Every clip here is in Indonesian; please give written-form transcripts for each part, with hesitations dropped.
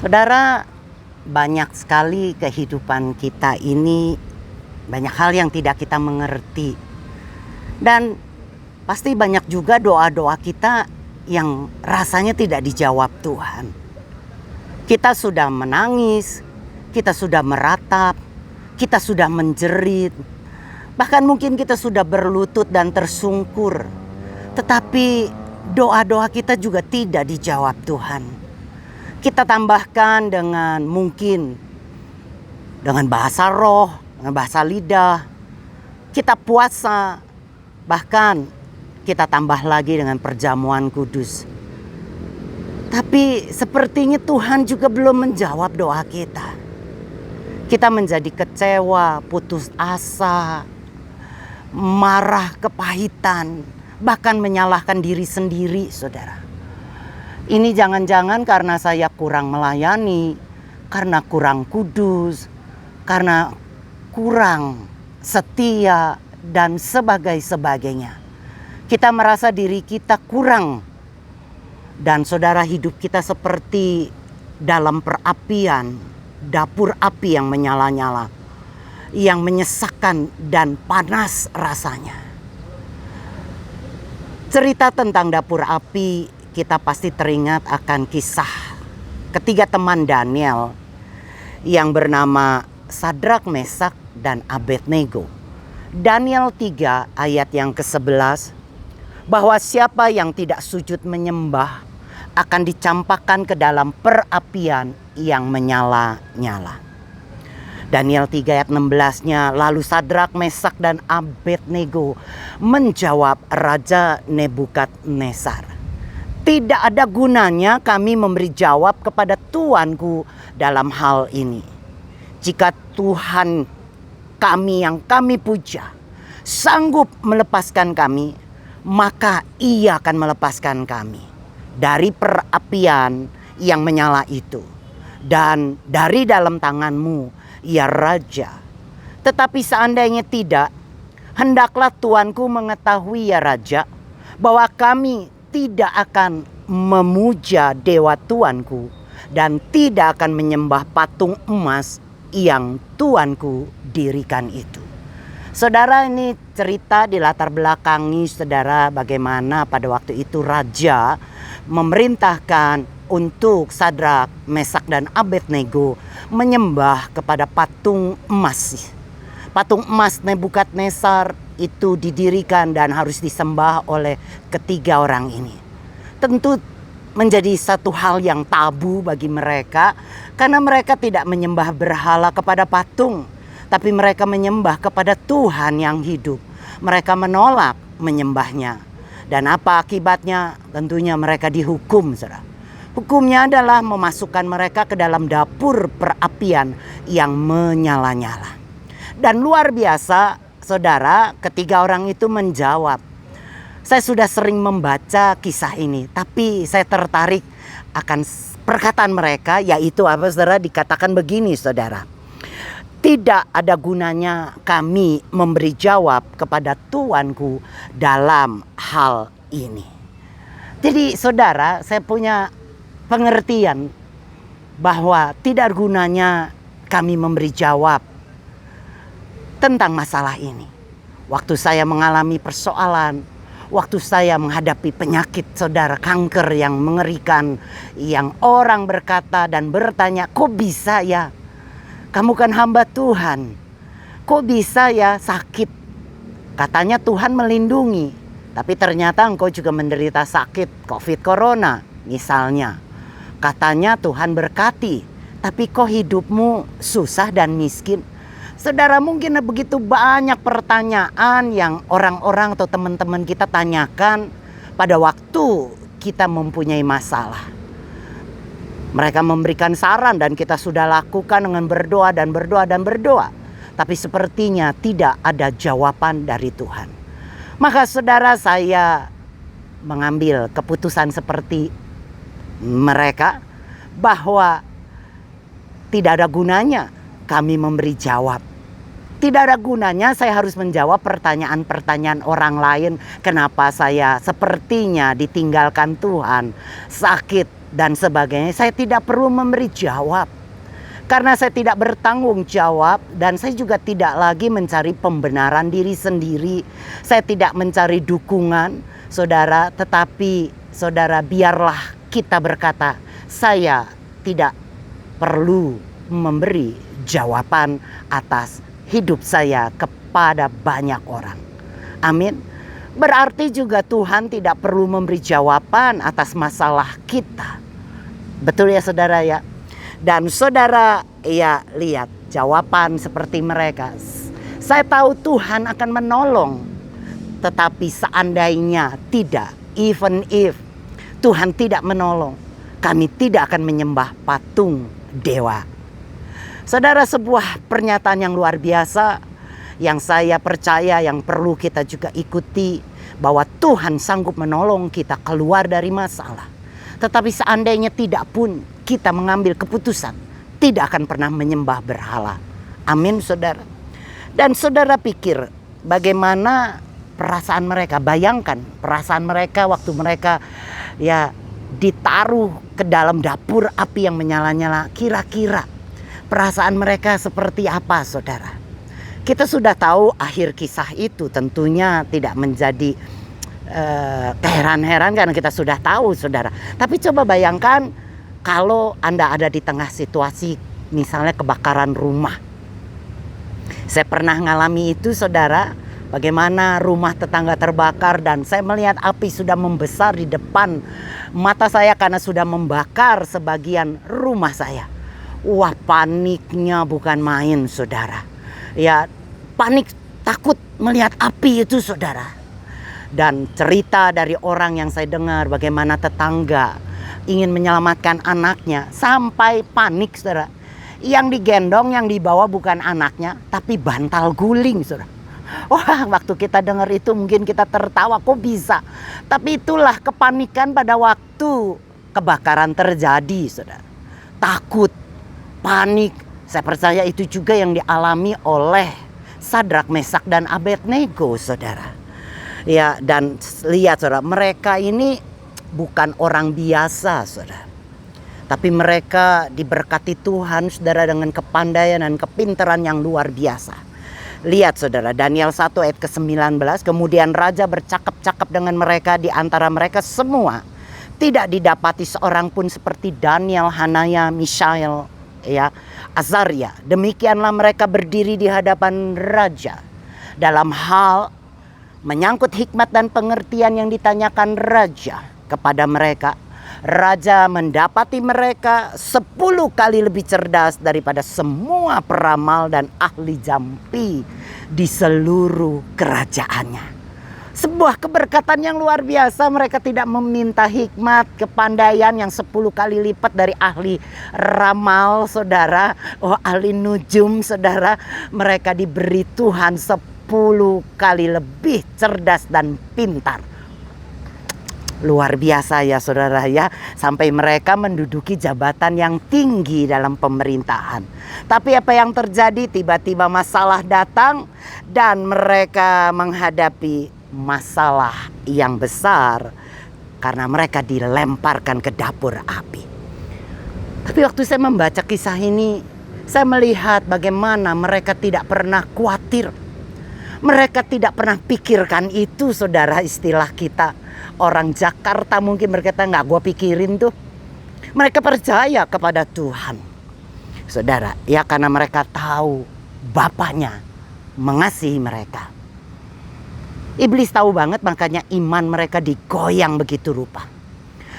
Saudara, banyak sekali kehidupan kita ini, banyak hal yang tidak kita mengerti. Dan pasti banyak juga doa-doa kita yang rasanya tidak dijawab Tuhan. Kita sudah menangis, kita sudah meratap, kita sudah menjerit. Bahkan mungkin kita sudah berlutut dan tersungkur. Tetapi doa-doa kita juga tidak dijawab Tuhan. Kita tambahkan dengan mungkin dengan bahasa roh, dengan bahasa lidah. Kita puasa, bahkan kita tambah lagi dengan perjamuan kudus. Tapi sepertinya Tuhan juga belum menjawab doa kita. Kita menjadi kecewa, putus asa, marah, kepahitan, bahkan menyalahkan diri sendiri, saudara. Ini jangan-jangan karena saya kurang melayani, karena kurang kudus, karena kurang setia, dan sebagainya. Kita merasa diri kita kurang. Dan saudara, hidup kita seperti dalam perapian, dapur api yang menyala-nyala, yang menyesakkan dan panas rasanya. Cerita tentang dapur api, kita pasti teringat akan kisah ketiga teman Daniel yang bernama Sadrak, Mesak, dan Abednego. Daniel 3 ayat yang ke-11, bahwa siapa yang tidak sujud menyembah akan dicampakkan ke dalam perapian yang menyala-nyala. Daniel 3 ayat 16-nya, lalu Sadrak, Mesak, dan Abednego menjawab Raja Nebukadnezar, tidak ada gunanya kami memberi jawab kepada Tuanku dalam hal ini. Jika Tuhan kami yang kami puja sanggup melepaskan kami, maka Ia akan melepaskan kami dari perapian yang menyala itu, dan dari dalam tanganmu, ya Raja. Tetapi seandainya tidak, hendaklah Tuanku mengetahui, ya Raja, bahwa kami tidak akan memuja dewa Tuanku dan tidak akan menyembah patung emas yang Tuanku dirikan itu. Saudara, ini cerita di latar belakangi, saudara, bagaimana pada waktu itu raja memerintahkan untuk Sadrak, Mesak, dan Abednego menyembah kepada patung emas. Patung emas Nebukadnezar itu didirikan dan harus disembah oleh ketiga orang ini. Tentu menjadi satu hal yang tabu bagi mereka, karena mereka tidak menyembah berhala kepada patung, tapi mereka menyembah kepada Tuhan yang hidup. Mereka menolak menyembahnya. Dan apa akibatnya? Tentunya mereka dihukum, saudara. Hukumnya adalah memasukkan mereka ke dalam dapur perapian yang menyala-nyala. Dan luar biasa, saudara, ketiga orang itu menjawab. Saya sudah sering membaca kisah ini, tapi saya tertarik akan perkataan mereka, yaitu apa, saudara? Dikatakan begini, saudara. Tidak ada gunanya kami memberi jawab kepada Tuanku dalam hal ini. Jadi saudara, saya punya pengertian bahwa tidak gunanya kami memberi jawab tentang masalah ini. Waktu saya mengalami persoalan, waktu saya menghadapi penyakit, saudara, kanker yang mengerikan, yang orang berkata dan bertanya, kok bisa ya? Kamu kan hamba Tuhan, kok bisa ya sakit? Katanya Tuhan melindungi, tapi ternyata engkau juga menderita sakit COVID corona misalnya. Katanya Tuhan berkati, tapi kok hidupmu susah dan miskin? Saudara, mungkin begitu banyak pertanyaan yang orang-orang atau teman-teman kita tanyakan pada waktu kita mempunyai masalah. Mereka memberikan saran dan kita sudah lakukan dengan berdoa dan berdoa dan berdoa. Tapi sepertinya tidak ada jawaban dari Tuhan. Maka saudara, saya mengambil keputusan seperti mereka, bahwa tidak ada gunanya kami memberi jawab. Tidak ada gunanya saya harus menjawab pertanyaan-pertanyaan orang lain. Kenapa saya sepertinya ditinggalkan Tuhan, sakit dan sebagainya. Saya tidak perlu memberi jawab. Karena saya tidak bertanggung jawab dan saya juga tidak lagi mencari pembenaran diri sendiri. Saya tidak mencari dukungan, saudara. Tetapi saudara, biarlah kita berkata, saya tidak perlu memberi jawaban atas hidup saya kepada banyak orang. Amin. Berarti juga Tuhan tidak perlu memberi jawaban atas masalah kita. Betul ya saudara ya? Dan saudara ya lihat jawaban seperti mereka. Saya tahu Tuhan akan menolong. Tetapi seandainya tidak, even if Tuhan tidak menolong, kami tidak akan menyembah patung dewa. Saudara, sebuah pernyataan yang luar biasa yang saya percaya yang perlu kita juga ikuti, bahwa Tuhan sanggup menolong kita keluar dari masalah. Tetapi seandainya tidak pun kita mengambil keputusan, tidak akan pernah menyembah berhala. Amin saudara. Dan saudara pikir bagaimana perasaan mereka. Bayangkan perasaan mereka waktu mereka ya ditaruh ke dalam dapur api yang menyala-nyala. Kira-kira perasaan mereka seperti apa saudara? Kita sudah tahu akhir kisah itu tentunya tidak menjadi keheran-heran karena kita sudah tahu saudara. Tapi coba bayangkan kalau Anda ada di tengah situasi misalnya kebakaran rumah. Saya pernah ngalami itu saudara. Bagaimana rumah tetangga terbakar dan saya melihat api sudah membesar di depan mata saya karena sudah membakar sebagian rumah saya. Wah, paniknya bukan main saudara. Ya, panik takut melihat api itu saudara. Dan cerita dari orang yang saya dengar bagaimana tetangga ingin menyelamatkan anaknya sampai panik saudara. Yang digendong, yang dibawa bukan anaknya tapi bantal guling saudara. Wah, waktu kita dengar itu mungkin kita tertawa, kok bisa. Tapi itulah kepanikan pada waktu kebakaran terjadi saudara. Takut, panik. Saya percaya itu juga yang dialami oleh Sadrak, Mesak dan Abednego saudara. Ya, dan lihat saudara, mereka ini bukan orang biasa saudara. Tapi mereka diberkati Tuhan saudara dengan kepandaian dan kepintaran yang luar biasa. Lihat saudara, Daniel 1 ayat ke-19. Kemudian raja bercakap-cakap dengan mereka, di antara mereka semua tidak didapati seorang pun seperti Daniel, Hanaya, Mishael, ya, Azaria. Demikianlah mereka berdiri di hadapan raja. Dalam hal menyangkut hikmat dan pengertian yang ditanyakan raja kepada mereka, raja mendapati mereka 10 kali lebih cerdas daripada semua peramal dan ahli jampi di seluruh kerajaannya. Sebuah keberkatan yang luar biasa. Mereka tidak meminta hikmat, kepandaian yang 10 kali lipat dari ahli ramal saudara. Oh, ahli nujum saudara. Mereka diberi Tuhan 10 kali lebih cerdas dan pintar. Luar biasa ya saudara ya. Sampai mereka menduduki jabatan yang tinggi dalam pemerintahan. Tapi apa yang terjadi? Tiba-tiba masalah datang dan mereka menghadapi masalah yang besar karena mereka dilemparkan ke dapur api. Tapi waktu saya membaca kisah ini, saya melihat bagaimana mereka tidak pernah khawatir. Mereka tidak pernah pikirkan itu saudara. Istilah kita orang Jakarta mungkin berkata, nggak gue pikirin tuh. Mereka percaya kepada Tuhan saudara ya, karena mereka tahu Bapaknya mengasihi mereka. Iblis tahu banget, makanya iman mereka digoyang begitu rupa.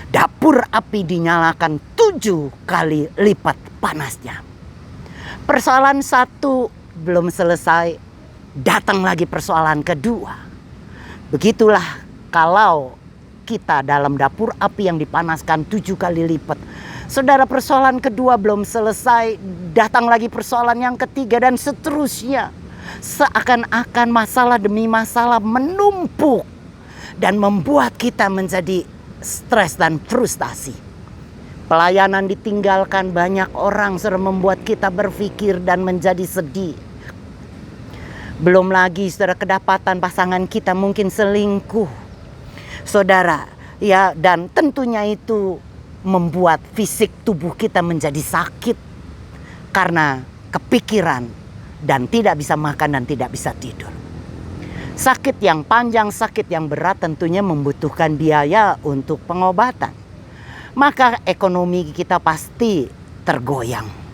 Dapur api dinyalakan 7 kali lipat panasnya. Persoalan satu belum selesai, datang lagi persoalan kedua. Begitulah kalau kita dalam dapur api yang dipanaskan 7 kali lipat. Saudara, persoalan kedua belum selesai, datang lagi persoalan yang ketiga dan seterusnya. Seakan-akan masalah demi masalah menumpuk dan membuat kita menjadi stres dan frustasi. Pelayanan ditinggalkan banyak orang, serta membuat kita berpikir dan menjadi sedih. Belum lagi saudara, kedapatan pasangan kita mungkin selingkuh saudara ya, dan tentunya itu membuat fisik tubuh kita menjadi sakit karena kepikiran dan tidak bisa makan dan tidak bisa tidur. Sakit yang panjang, sakit yang berat tentunya membutuhkan biaya untuk pengobatan. Maka ekonomi kita pasti tergoyang.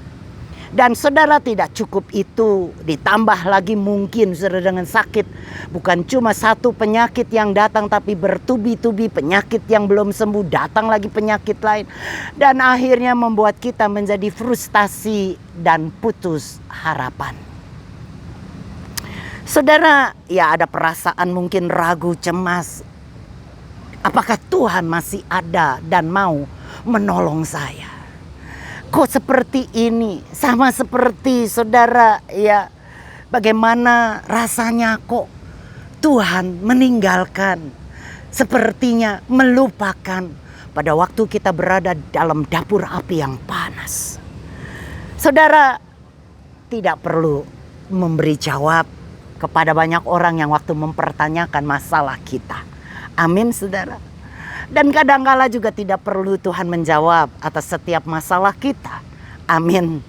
Dan saudara, tidak cukup itu, ditambah lagi mungkin saudara dengan sakit. Bukan cuma satu penyakit yang datang, tapi bertubi-tubi penyakit yang belum sembuh, datang lagi penyakit lain. Dan akhirnya membuat kita menjadi frustasi dan putus harapan. Saudara, ya ada perasaan mungkin ragu, cemas. Apakah Tuhan masih ada dan mau menolong saya? Kok seperti ini? Sama seperti saudara, ya bagaimana rasanya kok Tuhan meninggalkan, sepertinya melupakan pada waktu kita berada dalam dapur api yang panas. Saudara tidak perlu memberi jawab kepada banyak orang yang waktu mempertanyakan masalah kita. Amin saudara. Dan kadangkala juga tidak perlu Tuhan menjawab atas setiap masalah kita. Amin.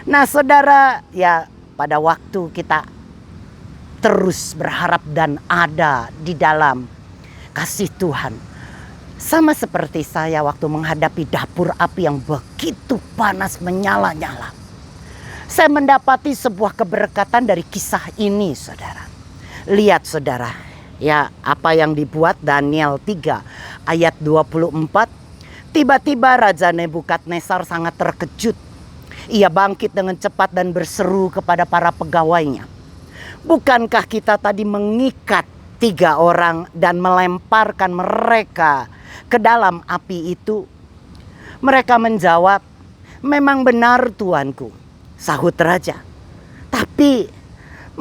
Nah saudara, ya pada waktu kita terus berharap dan ada di dalam kasih Tuhan. Sama seperti saya waktu menghadapi dapur api yang begitu panas menyala-nyala. Saya mendapati sebuah keberkatan dari kisah ini saudara. Lihat saudara, ya apa yang dibuat Daniel 3 ayat 24. Tiba-tiba Raja Nebukadnezar sangat terkejut. Ia bangkit dengan cepat dan berseru kepada para pegawainya. Bukankah kita tadi mengikat 3 orang dan melemparkan mereka ke dalam api itu? Mereka menjawab, memang benar tuanku, sahut raja. Tapi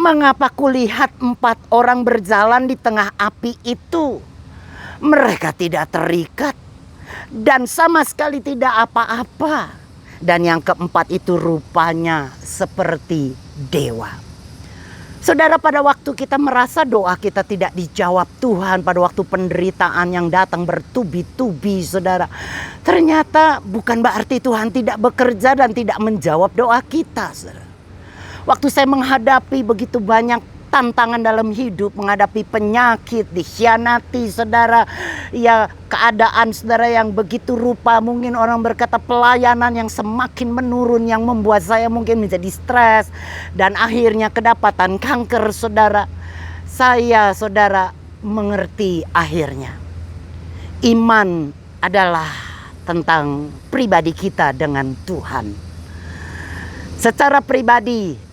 mengapa kulihat 4 orang berjalan di tengah api itu? Mereka tidak terikat dan sama sekali tidak apa-apa. Dan yang keempat itu rupanya seperti dewa. Saudara, pada waktu kita merasa doa kita tidak dijawab Tuhan, pada waktu penderitaan yang datang bertubi-tubi saudara, ternyata bukan berarti Tuhan tidak bekerja dan tidak menjawab doa kita saudara. Waktu saya menghadapi begitu banyak tantangan dalam hidup, menghadapi penyakit, dikhianati saudara, ya keadaan saudara yang begitu rupa, mungkin orang berkata pelayanan yang semakin menurun yang membuat saya mungkin menjadi stres dan akhirnya kedapatan kanker saudara. Saya saudara mengerti akhirnya iman adalah tentang pribadi kita dengan Tuhan. Secara pribadi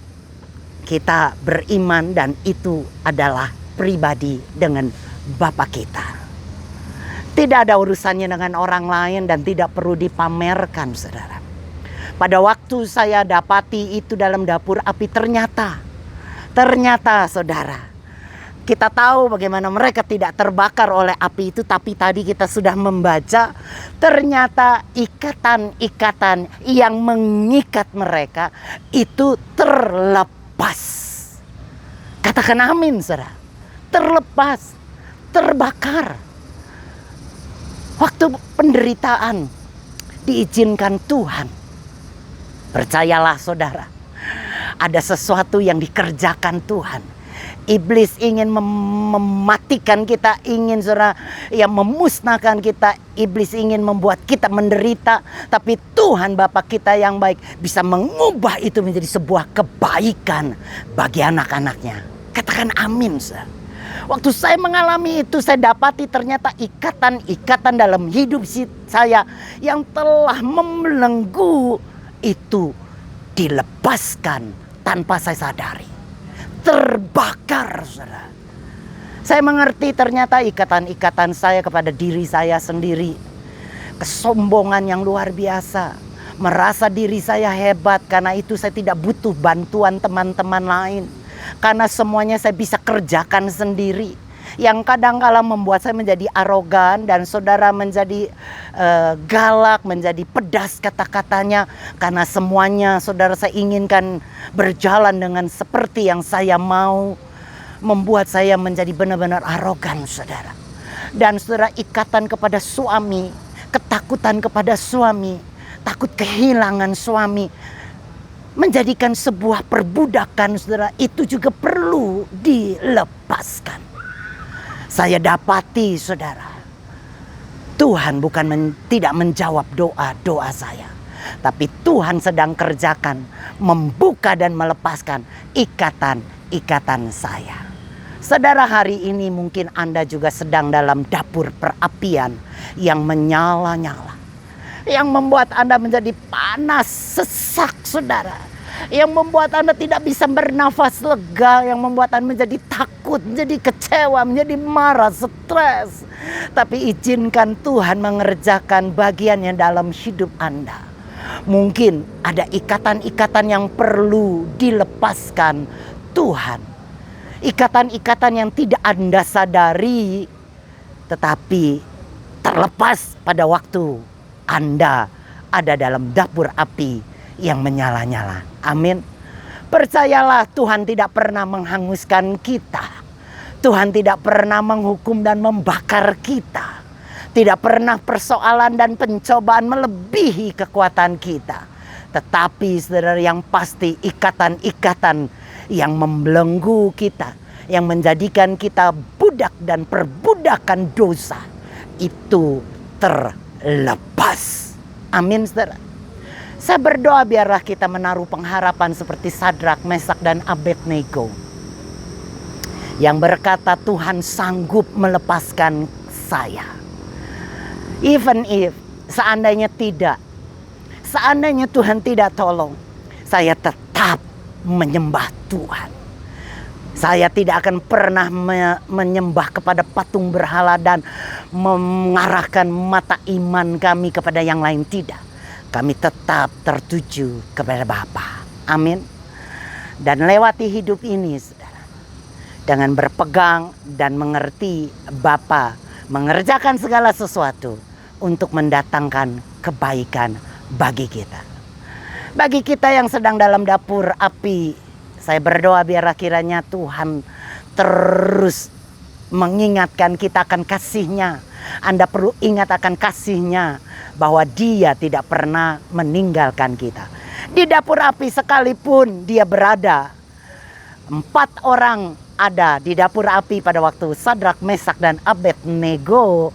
kita beriman dan itu adalah pribadi dengan Bapa kita. Tidak ada urusannya dengan orang lain dan tidak perlu dipamerkan saudara. Pada waktu saya dapati itu dalam dapur api, ternyata saudara, kita tahu bagaimana mereka tidak terbakar oleh api itu, tapi tadi kita sudah membaca ternyata ikatan-ikatan yang mengikat mereka itu terlepas. Katakan amin saudara. Terlepas, terbakar. Waktu penderitaan diizinkan Tuhan. Percayalah saudara, ada sesuatu yang dikerjakan Tuhan. Iblis ingin mematikan kita, ingin saudara yang memusnahkan kita. Iblis ingin membuat kita menderita, tapi Tuhan Bapa kita yang baik bisa mengubah itu menjadi sebuah kebaikan bagi anak-anaknya. Katakan amin saudara. Waktu saya mengalami itu, saya dapati ternyata ikatan-ikatan dalam hidup saya yang telah membelenggu itu dilepaskan tanpa saya sadari. Terbakar saudara. Saya mengerti ternyata ikatan-ikatan saya kepada diri saya sendiri. Kesombongan yang luar biasa. Merasa diri saya hebat, karena itu saya tidak butuh bantuan teman-teman lain. Karena semuanya saya bisa kerjakan sendiri. Yang kadang-kala membuat saya menjadi arogan dan saudara menjadi galak, menjadi pedas kata-katanya. Karena semuanya saudara saya inginkan berjalan dengan seperti yang saya mau. Membuat saya menjadi benar-benar arogan saudara. Dan saudara, ikatan kepada suami ketakutan kepada suami, takut kehilangan suami, menjadikan sebuah perbudakan, saudara, itu juga perlu dilepaskan. Saya dapati, saudara, Tuhan bukan tidak menjawab doa-doa saya, tapi Tuhan sedang kerjakan, membuka dan melepaskan ikatan-ikatan saya. Saudara, hari ini mungkin Anda juga sedang dalam dapur perapian yang menyala-nyala, yang membuat Anda menjadi panas, sesak, saudara. Yang membuat Anda tidak bisa bernafas lega, yang membuat Anda menjadi takut, menjadi kecewa, menjadi marah, stres. Tapi izinkan Tuhan mengerjakan bagiannya dalam hidup Anda. Mungkin ada ikatan-ikatan yang perlu dilepaskan Tuhan. Ikatan-ikatan yang tidak Anda sadari, tetapi terlepas pada waktu Anda ada dalam dapur api yang menyala-nyala. Amin. Percayalah, Tuhan tidak pernah menghanguskan kita. Tuhan tidak pernah menghukum dan membakar kita. Tidak pernah persoalan dan pencobaan melebihi kekuatan kita. Tetapi saudara, yang pasti ikatan-ikatan yang membelenggu kita, yang menjadikan kita budak dan perbudakan dosa, itu terlepas. Amin, saudara. Saya berdoa biarlah kita menaruh pengharapan seperti Sadrak, Mesak, dan Abednego, yang berkata, Tuhan sanggup melepaskan saya. Even if, seandainya Tuhan tidak tolong, saya tetap menyembah Tuhan. Saya tidak akan pernah menyembah kepada patung berhala dan mengarahkan mata iman kami kepada yang lain, tidak. Kami tetap tertuju kepada Bapa. Amin. Dan lewati hidup ini, saudara, dengan berpegang dan mengerti Bapa mengerjakan segala sesuatu untuk mendatangkan kebaikan bagi kita. Bagi kita yang sedang dalam dapur api, saya berdoa biarlah kiranya Tuhan terus mengingatkan kita akan kasih-Nya. Anda perlu ingat akan kasih-Nya, bahwa Dia tidak pernah meninggalkan kita. Di dapur api sekalipun Dia berada, 4 orang ada di dapur api pada waktu Sadrak, Mesak, dan Abednego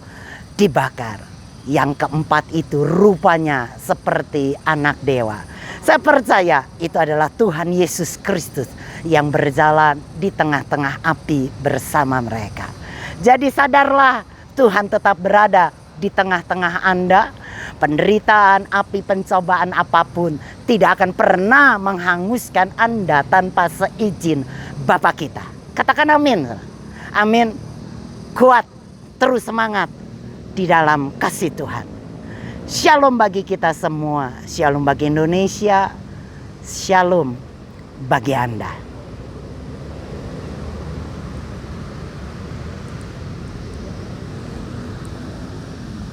dibakar. Yang keempat itu rupanya seperti anak dewa. Saya percaya itu adalah Tuhan Yesus Kristus yang berjalan di tengah-tengah api bersama mereka. Jadi sadarlah, Tuhan tetap berada di tengah-tengah Anda. Penderitaan, api, pencobaan apapun tidak akan pernah menghanguskan Anda tanpa seizin Bapa kita. Katakan amin. Amin. Kuat, terus semangat di dalam kasih Tuhan. Shalom bagi kita semua. Shalom bagi Indonesia. Shalom bagi Anda.